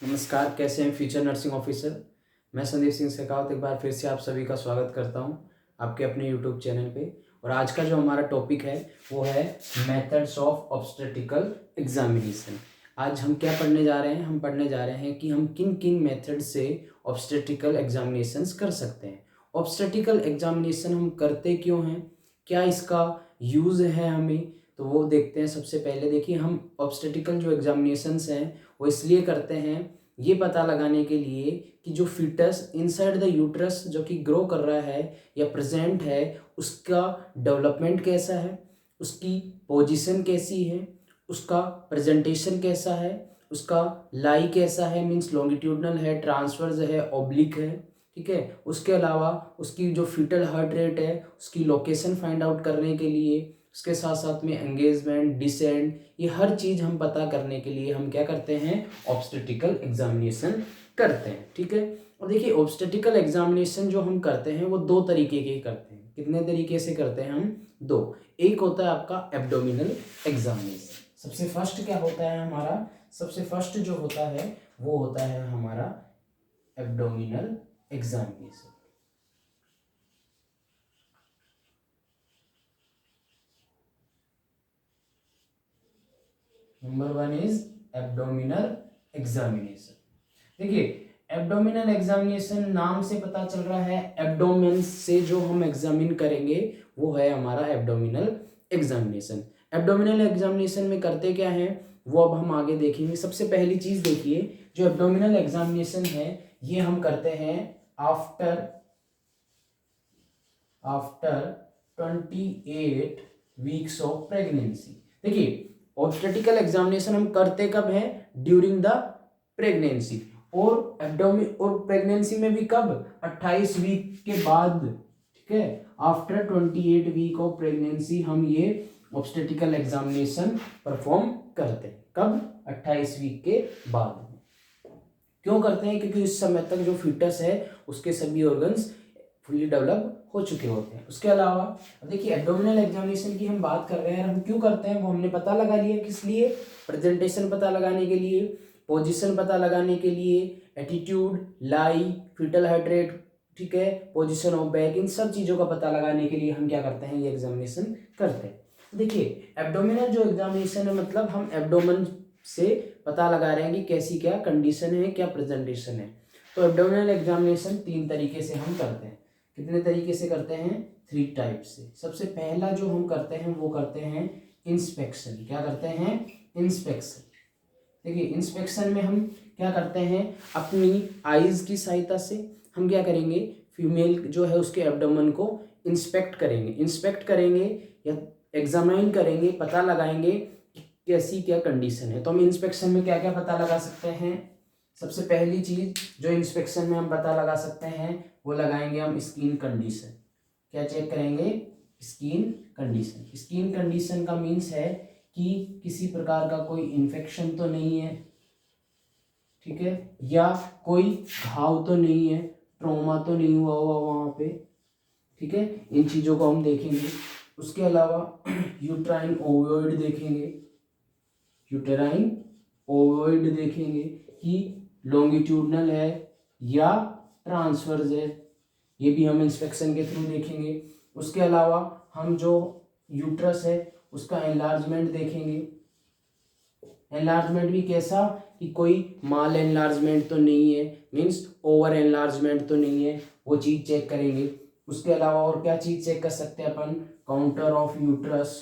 नमस्कार, कैसे हैं फ्यूचर नर्सिंग ऑफिसर। मैं संदीप सिंह शेखावत एक बार फिर से आप सभी का स्वागत करता हूं आपके अपने यूट्यूब चैनल पे। और आज का जो हमारा टॉपिक है वो है मेथड्स ऑफ ऑब्स्टेट्रिकल एग्जामिनेशन। आज हम क्या पढ़ने जा रहे हैं? हम पढ़ने जा रहे हैं कि हम किन किन मेथड से ऑब्स्टेट्रिकल एग्जामिनेशंस कर सकते हैं। ऑब्स्टेट्रिकल एग्जामिनेशन हम करते क्यों हैं, क्या इसका यूज़ है हमें, तो वो देखते हैं। सबसे पहले देखिए, हम ऑब्स्टेट्रिकल जो एग्जामिनेशंस हैं वो इसलिए करते हैं ये पता लगाने के लिए कि जो फीटस इनसाइड द यूट्रस जो कि ग्रो कर रहा है या प्रेजेंट है उसका डेवलपमेंट कैसा है, उसकी पोजीशन कैसी है, उसका प्रेजेंटेशन कैसा है, उसका लाई कैसा है, मीन्स लॉन्गिट्यूडनल है, ट्रांसवर्स है, ऑब्लिक है। ठीक है, उसके अलावा उसकी जो फीटल हार्ट रेट है उसकी लोकेशन फाइंड आउट करने के लिए, उसके साथ साथ में एंगेजमेंट, डिसेंट, ये हर चीज़ हम पता करने के लिए हम क्या करते हैं, ऑब्स्टेट्रिकल एग्जामिनेशन करते हैं। ठीक है, और देखिए ऑब्स्टेट्रिकल एग्जामिनेशन जो हम करते हैं वो दो तरीके के करते हैं। कितने तरीके से करते हैं हम? दो। एक होता है आपका एब्डोमिनल एग्जामिनेशन। सबसे फर्स्ट क्या होता है हमारा? सबसे फर्स्ट जो होता है वो होता है हमारा abdominal examination. Number one is abdominal examination. देखिए एब्डोमिनल एग्जामिनेशन नाम से पता चल रहा है, एब्डोमेन से जो हम एग्जामिन करेंगे वो है हमारा एब्डोमिनल एग्जामिनेशन। एब्डोमिनल एग्जामिनेशन में करते क्या है वो अब हम आगे देखेंगे। सबसे पहली चीज देखिए, जो एब्डोमिनल एग्जामिनेशन है ये हम करते हैं आफ्टर 28 वीक्स ऑफ प्रेगनेंसी। देखिए ऑब्स्टेट्रिकल एग्जामिनेशन हम करते कब है? During the pregnancy. और एब्डोमिन और प्रेगनेंसी में भी कब? 28 वीक के बाद। ठीक है, आफ्टर 28 वीक ऑफ प्रेगनेंसी हम ये ऑब्स्टेट्रिकल एग्जामिनेशन परफॉर्म करते हैं। कब? 28 वीक के बाद। क्यों करते हैं? क्योंकि इस समय तक जो फीटस है उसके सभी ऑर्गन्स फुल्ली डेवलप हो चुके होते हैं। उसके अलावा देखिए एब्डोमिनल एग्जामिनेशन की हम बात कर रहे हैं, हम क्यों करते हैं वो हमने पता लगा लिया। किस लिए? प्रेजेंटेशन पता लगाने के लिए, पोजीशन पता लगाने के लिए, एटीट्यूड, लाई, फीटल हार्ट रेट, ठीक है, पोजीशन ऑफ बैक, इन सब चीज़ों का पता लगाने के लिए हम क्या करते हैं, ये एग्जामिनेशन करते हैं। देखिए एब्डोमिनल जो एग्जामिनेशन है मतलब हम एब्डोमेन से पता लगा रहे हैं कि कैसी क्या कंडीशन है, क्या प्रेजेंटेशन है। तो एब्डोमिनल एग्जामिनेशन 3 तरीके से हम करते हैं। कितने तरीके से करते हैं? 3 टाइप से। सबसे पहला जो हम करते हैं वो करते हैं इंस्पेक्शन। क्या करते हैं? इंस्पेक्शन। देखिए इंस्पेक्शन में हम क्या करते हैं, अपनी आईज की सहायता से हम क्या करेंगे, फीमेल जो है उसके एब्डोमेन को इंस्पेक्ट करेंगे या एग्जामाइन करेंगे, पता लगाएंगे कि कैसी क्या कंडीशन है। तो हम इंस्पेक्शन में क्या क्या पता लगा सकते हैं? सबसे पहली चीज जो इंस्पेक्शन में हम पता लगा सकते हैं वो लगाएंगे हम स्किन कंडीशन। क्या चेक करेंगे? Skin condition. स्किन कंडीशन का मीन्स है कि किसी प्रकार का कोई इन्फेक्शन तो नहीं है, ठीक है, या कोई घाव तो नहीं है, ट्रॉमा तो नहीं हुआ वहां पे, ठीक है, इन चीजों को हम देखेंगे। उसके अलावा यूट्राइन ओवॉइड देखेंगे, यूटेराइन ओवॉइड देखेंगे कि लॉन्गिट्यूडनल है या ट्रांसवर्स है, ये भी हम इंस्पेक्शन के थ्रू देखेंगे। उसके अलावा हम जो यूट्रस है उसका एनलार्जमेंट देखेंगे। एनलार्जमेंट भी कैसा, कि कोई माल एनलार्जमेंट तो नहीं है, मीन्स ओवर एनलार्जमेंट तो नहीं है, वो चीज़ चेक करेंगे। उसके अलावा और क्या चीज़ चेक कर सकते हैं अपन? Contour of uterus.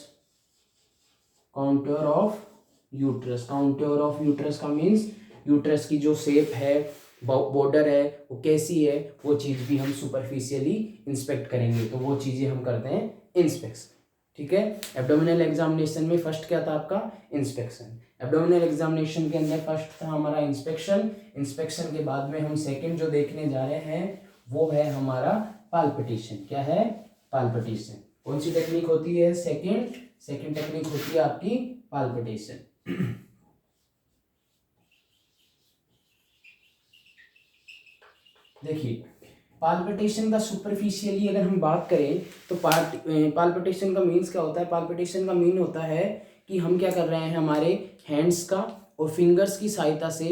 Contour of uterus. Contour of uterus का मीन्स यूट्रस की जो शेप है, बॉर्डर है, वो कैसी है, वो चीज़ भी हम सुपरफिशियली इंस्पेक्ट करेंगे। तो वो चीज़ें हम करते हैं इंस्पेक्शन। ठीक है, एब्डोमिनल एग्जामिनेशन में फर्स्ट क्या था आपका? इंस्पेक्शन। एब्डोमिनल एग्जामिनेशन के अंदर फर्स्ट था हमारा इंस्पेक्शन। इंस्पेक्शन के बाद में हम सेकंड जो देखने जा रहे हैं वो है हमारा पाल्पिटेशन। क्या है? पाल्पिटेशन। कौन सी टेक्निक होती है? सेकंड टेक्निक होती है आपकी पाल्पिटेशन। देखिए पाल्पिटेशन का सुपरफिशियली अगर हम बात करें तो पाल्पिटेशन का मीन्स क्या होता है? पाल्पिटेशन का मीन होता है कि हम क्या कर रहे हैं, हमारे हैंड्स का और फिंगर्स की सहायता से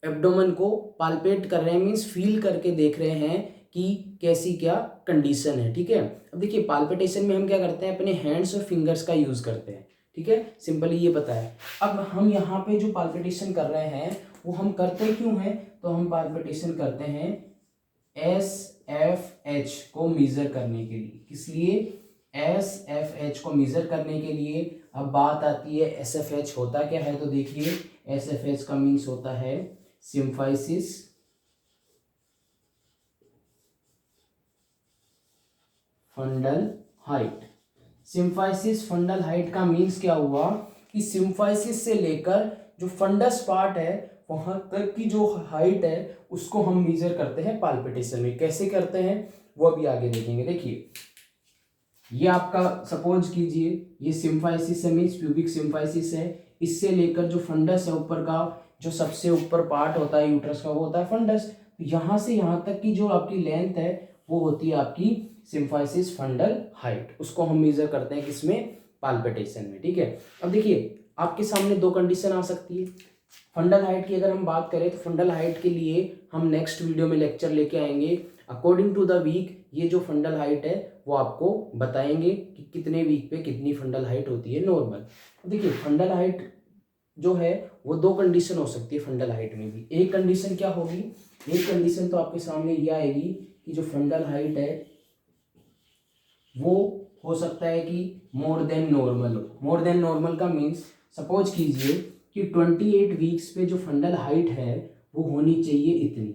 एब्डोमेन को पाल्पेट कर रहे हैं, मीन्स फील करके देख रहे हैं कि कैसी क्या कंडीशन है। ठीक है, अब देखिए पाल्पिटेशन में हम क्या करते हैं, अपने हैंड्स और फिंगर्स का यूज करते हैं। ठीक है, सिंपली ये पता है। अब हम यहाँ पे जो पाल्पिटेशन कर रहे हैं वो हम करते क्यों हैं, तो हम पाल्पिटेशन करते हैं SFH को मेजर करने के लिए। किस लिए, SFH को मेजर करने के लिए। अब बात आती है SFH होता क्या है, तो देखिए SFH का मीन्स होता है symphysis fundal height. Symphysis fundal height का मीन्स क्या हुआ कि सिम्फाइसिस से लेकर जो फंडस पार्ट है वहां तक की जो हाइट है उसको हम मेजर करते हैं पाल्पिटेशन में। कैसे करते हैं वो अभी आगे देखेंगे। देखिए ये आपका सपोज कीजिए ये सिम्फाइसिस है, मीन्स प्यूबिक सिम्फाइसिस है। इससे लेकर जो फंडस है ऊपर का, जो सबसे ऊपर पार्ट होता है यूट्रस का वो होता है फंडस। तो यहाँ से यहाँ तक की जो आपकी लेंथ है वो होती है आपकी सिम्फाइसिस फंडल हाइट। उसको हम मेजर करते हैं किसमें, पाल्पिटेशन में। ठीक है, अब देखिए आपके सामने दो कंडीशन आ सकती है फंडल हाइट की। अगर हम बात करें तो फंडल हाइट के लिए हम नेक्स्ट वीडियो में लेक्चर लेके आएंगे। अकॉर्डिंग टू द वीक ये जो फंडल हाइट है वो आपको बताएंगे कि कितने वीक पे कितनी फंडल हाइट होती है नॉर्मल। देखिए फंडल हाइट जो है वो दो कंडीशन हो सकती है फंडल हाइट में भी। एक कंडीशन क्या होगी, एक कंडीशन तो आपके सामने ये आएगी कि जो फंडल हाइट है वो हो सकता है कि मोर देन नॉर्मल हो। मोर देन नॉर्मल का मीन्स सपोज कीजिए कि 28 वीक्स पे जो फंडल हाइट है वो होनी चाहिए इतनी,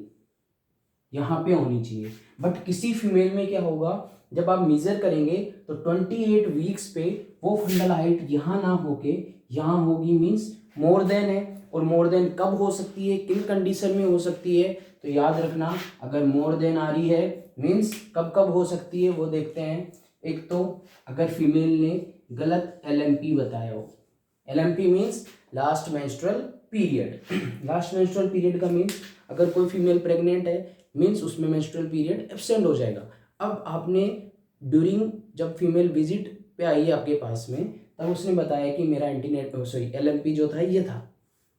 यहाँ पे होनी चाहिए। बट किसी फीमेल में क्या होगा, जब आप मेजर करेंगे तो 28 वीक्स पे वो फंडल हाइट यहाँ ना होके यहाँ होगी, मीन्स मोर देन है। और मोर देन कब हो सकती है, किन कंडीशन में हो सकती है, तो याद रखना अगर मोर देन आ रही है मीन्स कब कब हो सकती है वो देखते हैं। एक तो अगर फीमेल ने गलत LMP बताया हो, LMP means last menstrual period. Last menstrual period का मीन्स अगर कोई फीमेल प्रेग्नेंट है मीन्स उसमें मेंस्ट्रुअल पीरियड एब्सेंट हो जाएगा। अब आपने ड्यूरिंग जब फीमेल विजिट पे आई है आपके पास में तब उसने बताया कि मेरा LMP जो था ये था।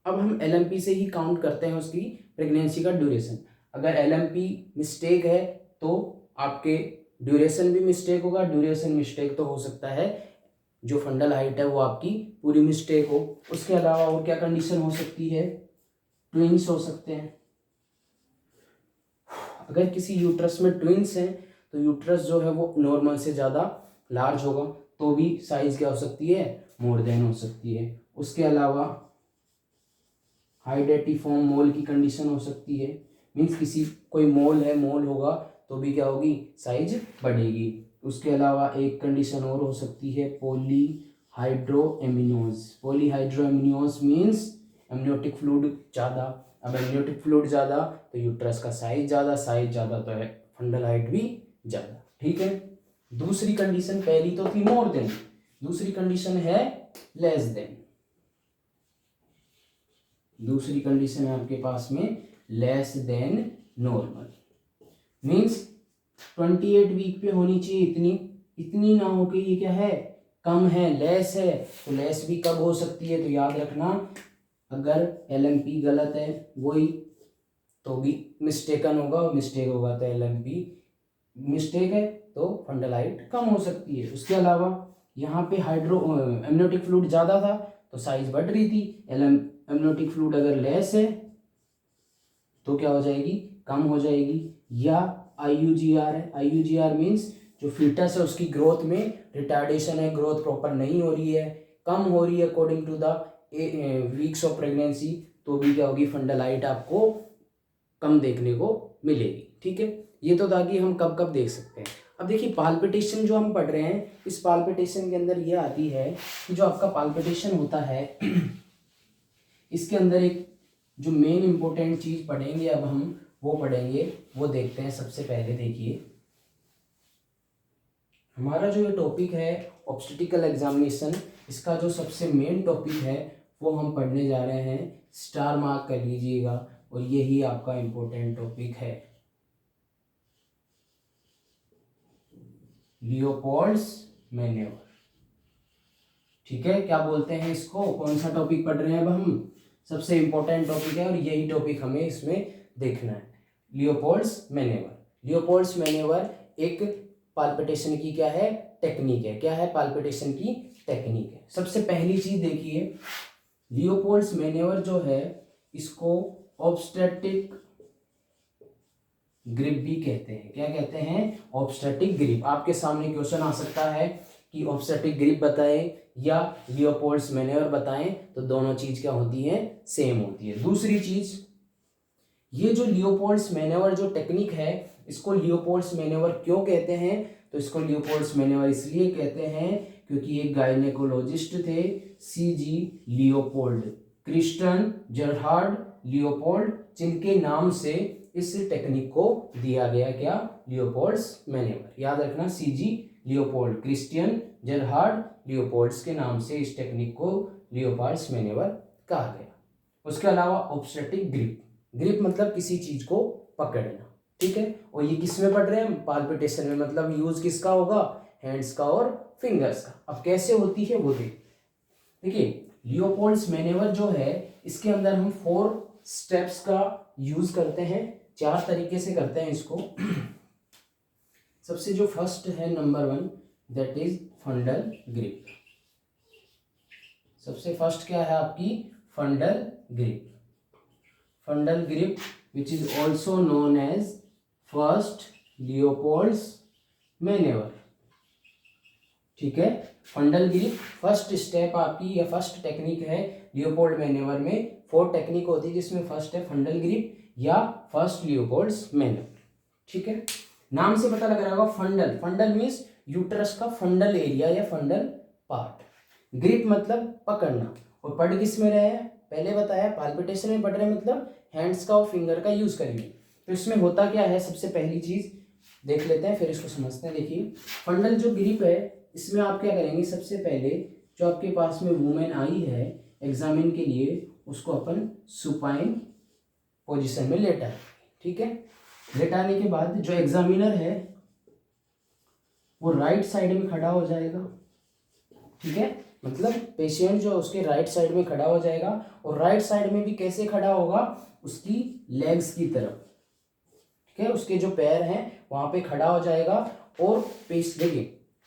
अब हम LMP से ही काउंट करते हैं उसकी प्रेगनेंसी का ड्यूरेशन। अगर LMP मिस्टेक है तो आपके ड्यूरेशन भी मिस्टेक होगा, ड्यूरेशन मिस्टेक तो हो सकता है जो फंडल हाइट है वो आपकी पूरी मिस्टेक हो। उसके अलावा और क्या कंडीशन हो सकती है, ट्विंस हो सकते हैं। अगर किसी यूट्रस में ट्विंस हैं तो यूट्रस जो है वो नॉर्मल से ज़्यादा लार्ज होगा तो भी साइज क्या हो सकती है, मोर देन हो सकती है। उसके अलावा हाइडेटिफॉर्म मोल की कंडीशन हो सकती है, मीन्स किसी कोई मोल है, मोल होगा तो भी क्या होगी, साइज बढ़ेगी। उसके अलावा एक कंडीशन और हो सकती है पॉलीहाइड्रोएमिनोज। पॉलीहाइड्रोएमिनोज मीन्स एमनियोटिक फ्लूइड ज़्यादा। अब एमनियोटिक फ्लूइड ज़्यादा तो यूट्रस का साइज ज़्यादा, साइज ज़्यादा तो है फंडल हाइट भी ज़्यादा। ठीक है, दूसरी कंडीशन, पहली तो थी मोर देन, दूसरी कंडीशन है लेस देन। दूसरी कंडीशन है आपके पास में less than normal, means 28 week पे होनी चाहिए इतनी, इतनी ना हो के ये क्या है, कम है, लेस है। तो लेस भी कब हो सकती है, तो याद रखना अगर LMP गलत है वही तो भी मिस्टेकन होगा, और मिस्टेक होगा तो LMP मिस्टेक है तो फंडल हाइट कम हो सकती है। उसके अलावा यहाँ पे एमनियोटिक फ्लूइड ज़्यादा था तो साइज बढ़ रही थी। एमनियोटिक फ्लूइड अगर लेस है तो क्या हो जाएगी, कम हो जाएगी। या IUGR है, IUGR मीन्स जो फीटस है उसकी ग्रोथ में रिटार्डेशन है, ग्रोथ प्रॉपर नहीं हो रही है, कम हो रही है according to the weeks of pregnancy, तो भी क्या होगी, फंडल हाइट आपको कम देखने को मिलेगी। ठीक है, ये तो था कि हम कब कब देख सकते हैं। अब देखिए पाल्पिटेशन जो हम पढ़ रहे हैं, इस पाल्पिटेशन के अंदर ये आती है कि जो आपका पाल्पिटेशन होता है इसके अंदर एक जो मेन इंपॉर्टेंट चीज पढ़ेंगे अब हम वो पढ़ेंगे, वो देखते हैं। सबसे पहले देखिए हमारा जो ये टॉपिक है ऑब्स्टेट्रिकल एग्जामिनेशन, इसका जो सबसे मेन टॉपिक है वो हम पढ़ने जा रहे हैं, स्टार मार्क कर लीजिएगा, और यही आपका इंपॉर्टेंट टॉपिक है, लियोपोल्ड्स मैन्योवर। ठीक है, क्या बोलते हैं इसको, कौन सा टॉपिक पढ़ रहे हैं अब हम, सबसे इंपॉर्टेंट टॉपिक है और यही टॉपिक हमें इसमें देखना है। Leopold's manoeuvre. लियोपोल्ड्स मैनेवर एक पाल्पिटेशन की क्या है, टेक्निक है। क्या है, पाल्पिटेशन की टेक्निक है। सबसे पहली चीज देखिए, लियोपोल्ड्स मैनेवर जो है इसको ऑब्स्टेटिक ग्रिप भी कहते हैं। क्या कहते हैं, ऑब्स्टेटिक ग्रिप। आपके सामने क्वेश्चन आ सकता है कि ऑब्स्टेटिक ग्रिप बताएं या लियोपोल्ड्स मैनेवर बताएं, तो दोनों चीज क्या होती है, सेम होती है। दूसरी चीज, ये जो लियोपोल्ड्स मैनेवर जो टेक्निक है, इसको लियोपोल्ड्स मैनेवर क्यों कहते हैं, तो इसको लियोपोल्ड्स मैनेवर इसलिए कहते हैं क्योंकि एक गायनेकोलॉजिस्ट थे, सीजी लियोपोल्ड, क्रिस्टियन जेरहार्ड लियोपोल्ड, जिनके नाम से इस टेक्निक को दिया गया क्या, लियोपोल्ड्स मैनेवर। याद रखना, सीजी लियोपोल्ड, क्रिस्टियन जेरहार्ड लियोपोल्ड्स के नाम से इस टेक्निक को लियोपोल्ड्स मैनेवर कहा गया। उसके अलावा ऑब्स्टेटिक ग्रिप, ग्रिप मतलब किसी चीज को पकड़ना, ठीक है। और ये किस में पढ़ रहे हैं, पाल्पिटेशन में, मतलब यूज किसका होगा, हैंड्स का और फिंगर्स का। अब कैसे होती है वो देखिए, लियोपोल्ड्स मैनेवर जो है इसके अंदर हम 4 स्टेप्स का यूज करते हैं, 4 तरीके से करते हैं इसको। सबसे जो फर्स्ट है, नंबर 1, दैट इज फंडल ग्रिप। सबसे फर्स्ट क्या है आपकी, फंडल grip. फंडल grip which is also known as first Leopold's maneuver, ठीक है। फंडल ग्रिप फर्स्ट स्टेप आपकी या फर्स्ट टेक्निक है लियोपोल्ड मैनेवर में। 4 टेक्निक होती है जिसमें फर्स्ट है फंडल ग्रिप या फर्स्ट लियोपोल्ड्स मैनेवर, ठीक है। नाम से पता लग रहा होगा, फंडल, फंडल मीन्स यूट्रस का फंडल एरिया या फंडल पार्ट। ग्रिप मतलब पकड़ना, और पढ़ किस में रहे हैं, पहले बताया पाल्पिटेशन में पढ़ रहे हैं, मतलब हैंड्स का और फिंगर का यूज करेंगे। तो इसमें होता क्या है, सबसे पहली चीज देख लेते हैं, फिर इसको समझते हैं। देखिए, फंडल जो ग्रिप है इसमें आप क्या करेंगे, सबसे पहले जो आपके पास में वुमेन आई है एग्जामिन के लिए, उसको अपन सुपाइन पोजीशन में लेटा है, ठीक है। लेटाने के बाद जो एग्जामिनर है वो राइट साइड में खड़ा हो जाएगा, ठीक है। मतलब पेशेंट जो उसके राइट साइड में खड़ा हो जाएगा, और राइट साइड में भी कैसे खड़ा होगा, उसकी लेग्स की तरफ, ठीक है। उसके जो पैर हैं वहां पे खड़ा हो जाएगा, और देखिए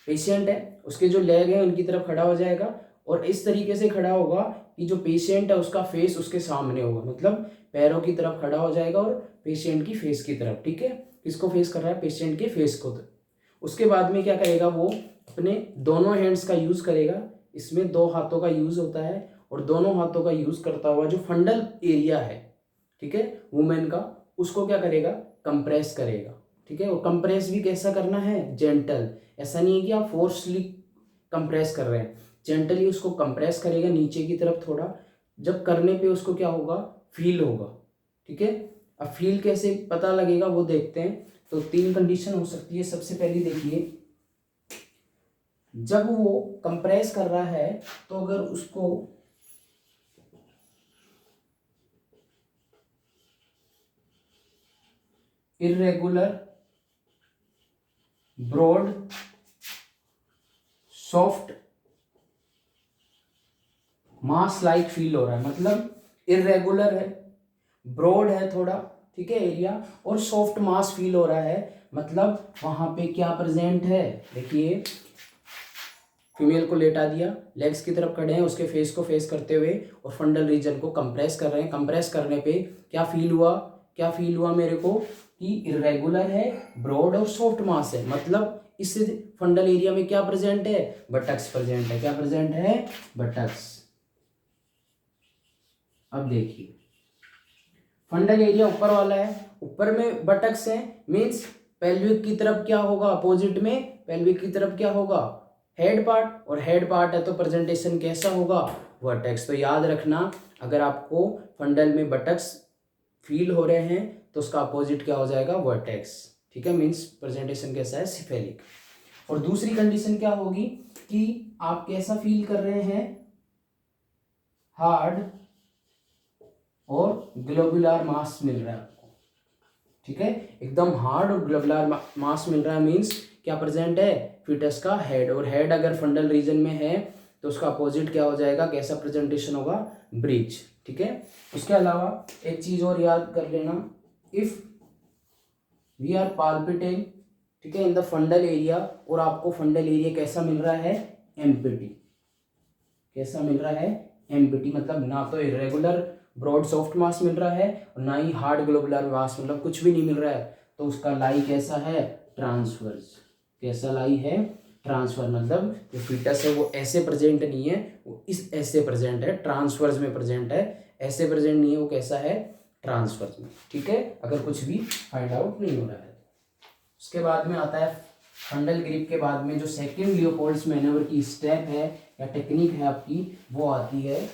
पेशेंट है उसके जो लेग है उनकी तरफ खड़ा हो जाएगा, और इस तरीके से खड़ा होगा कि जो पेशेंट है उसका फेस उसके सामने होगा, मतलब पैरों की तरफ खड़ा हो जाएगा और पेशेंट की फेस की तरफ, ठीक है। किसको फेस कर रहा है, पेशेंट के फेस को। उसके बाद में क्या करेगा, वो अपने दोनों हैंड्स का यूज करेगा। इसमें 2 हाथों का यूज होता है, और दोनों हाथों का यूज करता हुआ जो फंडल एरिया है, ठीक है, वुमेन का, उसको क्या करेगा, कंप्रेस करेगा, ठीक है। और कंप्रेस भी कैसा करना है, जेंटल। ऐसा नहीं है कि आप फोर्सली कंप्रेस कर रहे हैं, जेंटली उसको कंप्रेस करेगा नीचे की तरफ थोड़ा। जब करने पे उसको क्या होगा, फील होगा, ठीक है। अब फील कैसे पता लगेगा वो देखते हैं। तो 3 कंडीशन हो सकती है। सबसे पहली देखिए, जब वो कंप्रेस कर रहा है तो अगर उसको irregular, broad, soft, mass like feel हो रहा है, मतलब इर्रेगुलर है, ब्रॉड है थोड़ा, ठीक है एरिया, और सॉफ्ट मास फील हो रहा है, मतलब वहां पे क्या प्रेजेंट है। देखिए, फीमेल को लेटा दिया, लेग्स की तरफ खड़े हैं, उसके फेस को फेस करते हुए, और फंडल रीजन को कंप्रेस कर रहे हैं। कंप्रेस करने पे क्या फील हुआ, क्या फील हुआ मेरे को, कि इरेगुलर है, ब्रॉड और सॉफ्ट मास है, मतलब इस फंडल एरिया में क्या प्रेजेंट है, बटक्स प्रेजेंट है। क्या प्रेजेंट है, बटक्स। अब देखिए, फंडल एरिया ऊपर वाला है, ऊपर में बटक्स है, मीन्स पेल्विक की तरफ क्या होगा, अपोजिट में पेल्विक की तरफ क्या होगा, हेड पार्ट, और हेड पार्ट है तो प्रेजेंटेशन कैसा होगा, वर्टेक्स। तो याद रखना, अगर आपको फंडल में बटक्स फील हो रहे हैं तो उसका अपोजिट क्या हो जाएगा, वर्टेक्स, ठीक है। मीन्स प्रेजेंटेशन कैसा है, सिफेलिक। और दूसरी कंडीशन क्या होगी कि आप कैसा फील कर रहे हैं, हार्ड और ग्लोबुलर मास मिल रहा है आपको, ठीक है। एकदम हार्ड और ग्लोबुलर मास मिल रहा है, मीन्स क्या प्रेजेंट है, फीटस का हेड। और हेड अगर फंडल रीजन में है तो उसका अपोजिट क्या हो जाएगा, कैसा प्रेजेंटेशन होगा, ब्रिज, ठीक है। उसके अलावा एक चीज और याद कर लेना, इफ वी आर पाल्पिटेंग, ठीक है, इन द फंडल एरिया, और आपको फंडल एरिया कैसा मिल रहा है, एम्प्टी, कैसा मिल रहा है, एम्प्टी, मतलब ना तो इरेगुलर ब्रॉड सॉफ्ट मास मिल रहा है और ना ही हार्ड ग्लोबुलर मास, मतलब कुछ भी नहीं मिल रहा है, तो उसका लाई कैसा है, ट्रांसवर्स, कैसा लाई है, ट्रांसफर, मतलब जो फीटस है वो ऐसे प्रेजेंट नहीं है, वो इस ऐसे प्रेजेंट है, ट्रांसवर्स में प्रेजेंट है, ऐसे प्रेजेंट नहीं है, वो कैसा है, ट्रांसवर्स में, ठीक है, अगर कुछ भी फाइंड आउट नहीं हो रहा है। उसके बाद में आता है फंडल ग्रिप के बाद में जो सेकंड लियोपोल्ड्स मैन्योवर की स्टेप है या टेक्निक है आपकी, वो आती है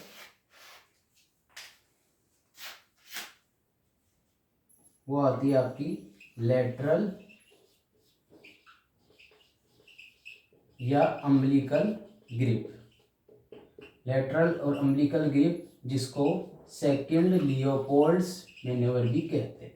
आपकी लेटरल या अम्बिलिकल ग्रिप, लेटरल और अम्बिलिकल ग्रिप, जिसको सेकंड लियोपोल्ड्स मैन्योवर भी कहते हैं,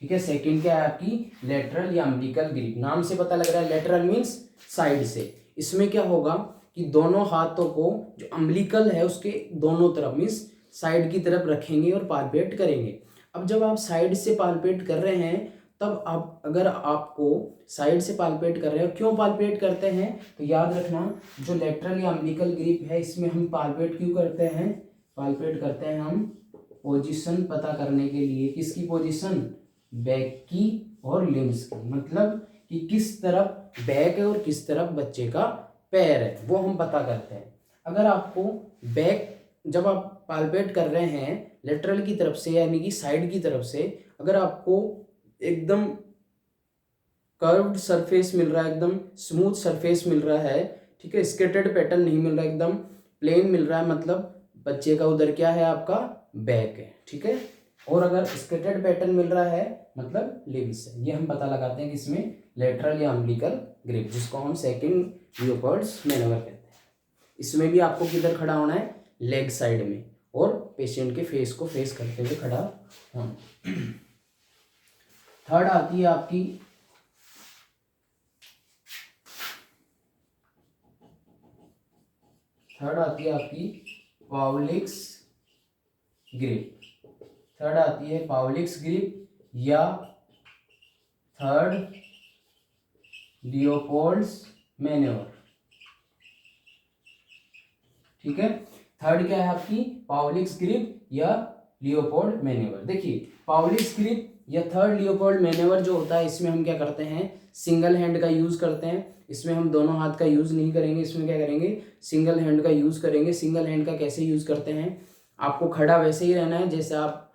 ठीक है। सेकंड क्या है आपकी, लेटरल या अम्बिलिकल ग्रिप, नाम से पता लग रहा है, लेटरल मीन्स साइड से, इसमें क्या होगा कि दोनों हाथों को जो अम्बिलिकल है उसके दोनों तरफ मीन्स साइड की तरफ रखेंगे और पाल्पेट करेंगे। अब जब आप साइड से पाल्पेट कर रहे हैं, तब आप अगर आपको साइड से पाल्पेट कर रहे हो, क्यों पाल्पेट करते हैं, तो याद रखना जो लेटरल या अम्बिलिकल ग्रिप है, इसमें हम पाल्पेट क्यों करते हैं, पाल्पेट करते हैं हम पोजीशन पता करने के लिए, किसकी पोजीशन, बैक की और लिम्स की, मतलब कि किस तरफ बैक है और किस तरफ बच्चे का पैर है, वो हम पता करते हैं। अगर आपको बैक, जब आप पाल्पेट कर रहे हैं लेटरल की तरफ से यानी कि साइड की तरफ से, अगर आपको एकदम कर्व्ड सरफेस मिल रहा है, एकदम स्मूथ सरफेस मिल रहा है, ठीक है, स्केटर्ड पैटर्न नहीं मिल रहा है, एकदम प्लेन मिल रहा है, मतलब बच्चे का उधर क्या है, आपका बैक है, ठीक है। और अगर स्केटर्ड पैटर्न मिल रहा है मतलब लिम्स है, ये हम पता लगाते हैं किसमें, लेटरल या अम्बिलिकल ग्रिप, जिसको हम सेकंड लियोपोल्ड्स मैन्योवर कहते हैं। इसमें भी आपको किधर खड़ा होना है, लेग साइड में, और पेशेंट के फेस को फेस करते हुए खड़ा होना। थर्ड आती है आपकी पाउलिक्स ग्रिप, थर्ड आती है पाउलिक्स ग्रिप या थर्ड लियोपोल्ड्स मैन्योवर, ठीक है। थर्ड क्या है आपकी, पाउलिक्स ग्रिप या लियोपोल्ड मैन्योवर। देखिए पाउलिक्स ग्रिप या थर्ड लियोपोल्ड मैन्योवर जो होता है, इसमें हम क्या करते हैं, सिंगल हैंड का यूज करते हैं, इसमें हम दोनों हाथ का यूज नहीं करेंगे, इसमें क्या करेंगे, सिंगल हैंड का यूज करेंगे। सिंगल हैंड का कैसे यूज करते हैं, आपको खड़ा वैसे ही रहना है जैसे आप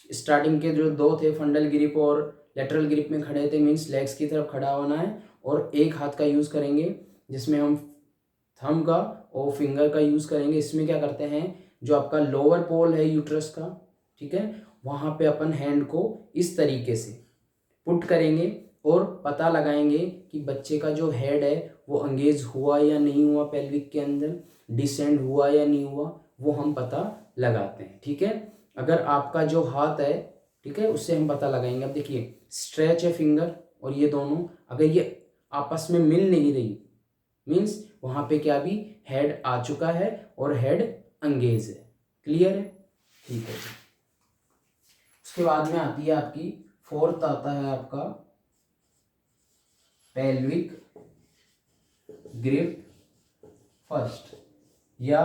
स्टार्टिंग के जो दो थे, फंडल ग्रिप और लेटरल ग्रिप में खड़े थे, मीन्स लेग्स की तरफ खड़ा होना है, और एक हाथ का यूज करेंगे जिसमें हम थंब का और फिंगर का यूज करेंगे। इसमें क्या करते हैं, जो आपका लोअर पोल है यूट्रस का, ठीक है, वहां पे अपन हैंड को इस तरीके से पुट करेंगे और पता लगाएंगे कि बच्चे का जो हेड है वो एंगेज हुआ या नहीं हुआ, पेल्विक के अंदर डिसेंड हुआ या नहीं हुआ, वो हम पता लगाते हैं, ठीक है। अगर आपका जो हाथ है, ठीक है, उससे हम पता लगाएंगे। अब देखिए स्ट्रेच है फिंगर और ये दोनों, अगर ये आपस में मिल नहीं रही, मीन्स वहां पे क्या भी हेड आ चुका है और हेड एंगेज है, क्लियर है, ठीक है। उसके बाद में आती है आपकी फोर्थ, आता है आपका पेल्विक ग्रिप फर्स्ट या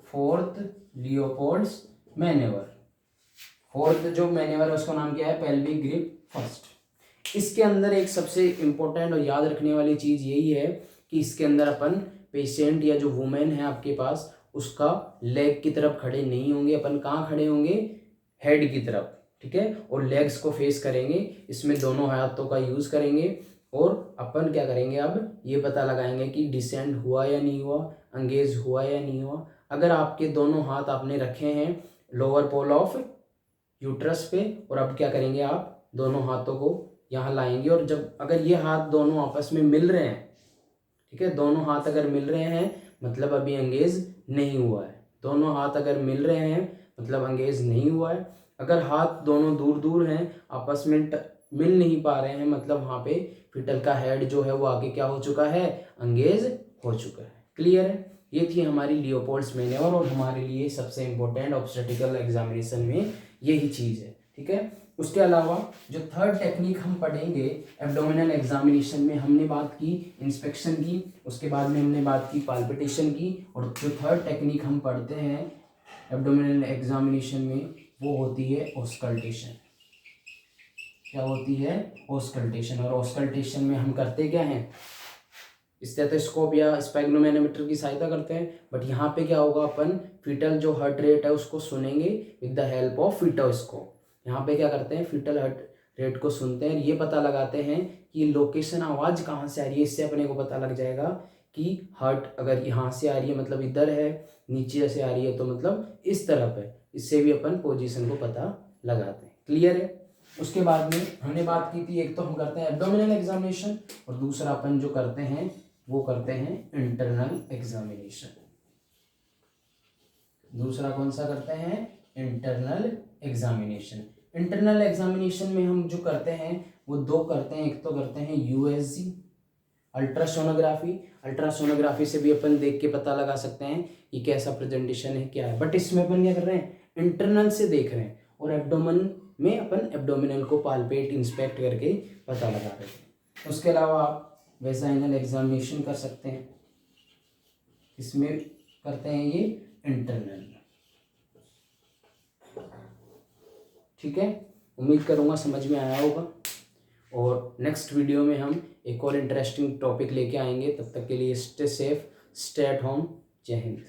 फोर्थ लियोपोल्ड्स मैन्योवर। फोर्थ जो मैन्योवर है उसका नाम क्या है, पेल्विक ग्रिप फर्स्ट। इसके अंदर एक सबसे इंपॉर्टेंट और याद रखने वाली चीज यही है कि इसके अंदर अपन पेशेंट या जो वुमेन है आपके पास, उसका लेग की तरफ खड़े नहीं होंगे, अपन कहाँ खड़े होंगे, हेड की तरफ, ठीक है, और लेग्स को फेस करेंगे, इसमें दोनों हाथों का यूज करेंगे और अपन क्या करेंगे, अब ये पता लगाएंगे कि डिसेंड हुआ या नहीं हुआ, एंगेज हुआ या नहीं हुआ। अगर आपके दोनों हाथ आपने रखे हैं लोअर पोल ऑफ यूट्रस पे, और अब क्या करेंगे, आप दोनों हाथों को यहाँ लाएंगे, और जब अगर ये हाथ दोनों आपस में मिल रहे हैं, ठीक है, दोनों हाथ अगर मिल रहे हैं मतलब अभी एंगेज नहीं हुआ है, दोनों हाथ अगर मिल रहे हैं मतलब एंगेज नहीं हुआ है। अगर हाथ दोनों दूर दूर हैं, आपस में मिल नहीं पा रहे हैं, मतलब वहाँ पे फिटल का हेड जो है वो आगे क्या हो चुका है, एंगेज हो चुका है, क्लियर है। ये थी हमारी लियोपोल्ड्स मैन्योवर और हमारे लिए सबसे इम्पोर्टेंट ऑब्स्टेट्रिकल एग्जामिनेशन में यही चीज़ है, ठीक है। उसके अलावा जो थर्ड टेक्निक हम पढ़ेंगे एब्डोमिनल एग्जामिनेशन में, हमने बात की इंस्पेक्शन की, उसके बाद में हमने बात की पाल्पिटेशन की, और जो थर्ड टेक्निक हम पढ़ते हैं एब्डोमिनल एग्जामिनेशन में वो होती है ऑस्कल्टेशन। क्या होती है? ऑस्कल्टेशन। और ऑस्कल्टेशन में हम करते क्या हैं? स्टेथोस्कोप या स्पेग्नोमैनोमीटर की सहायता करते हैं, बट यहाँ पे क्या होगा, अपन फीटल जो हार्ट रेट है उसको सुनेंगे विद द हेल्प ऑफ फीटोस्कोप। यहाँ पे क्या करते हैं, फीटल हार्ट रेट को सुनते हैं, ये पता लगाते हैं कि लोकेशन आवाज़ कहाँ से आ रही है। इससे अपने को पता लग जाएगा कि हार्ट अगर यहाँ से आ रही है मतलब इधर है, नीचे से आ रही है तो मतलब इस तरफ है। इससे भी अपन पोजीशन को पता लगाते हैं। क्लियर है? उसके बाद में हमने बात की थी, एक तो हम करते हैं एब्डोमिनल एग्जामिनेशन और दूसरा अपन जो करते हैं वो करते हैं इंटरनल एग्जामिनेशन। दूसरा कौन सा करते हैं? Internal examination. इंटरनल एग्जामिनेशन में हम जो करते हैं वो दो करते हैं, एक तो करते हैं यूएसजी अल्ट्रासोनोग्राफी। अल्ट्रासोनोग्राफी से भी अपन देख के पता लगा सकते हैं कि कैसा प्रेजेंटेशन है, क्या है, बट इसमें अपन क्या कर रहे हैं, इंटरनल से देख रहे हैं, और एब्डोमेन में अपन एब्डोमिनल को पाल्पेट इंस्पेक्ट करके पता लगा रहे हैं। उसके अलावा आप वेजाइनल एग्जामिनेशन कर सकते हैं, इसमें करते हैं ये इंटरनल। ठीक है, उम्मीद करूँगा समझ में आया होगा, और नेक्स्ट वीडियो में हम एक और इंटरेस्टिंग टॉपिक लेके आएंगे। तब तक के लिए stay safe, stay at home. जय हिंद।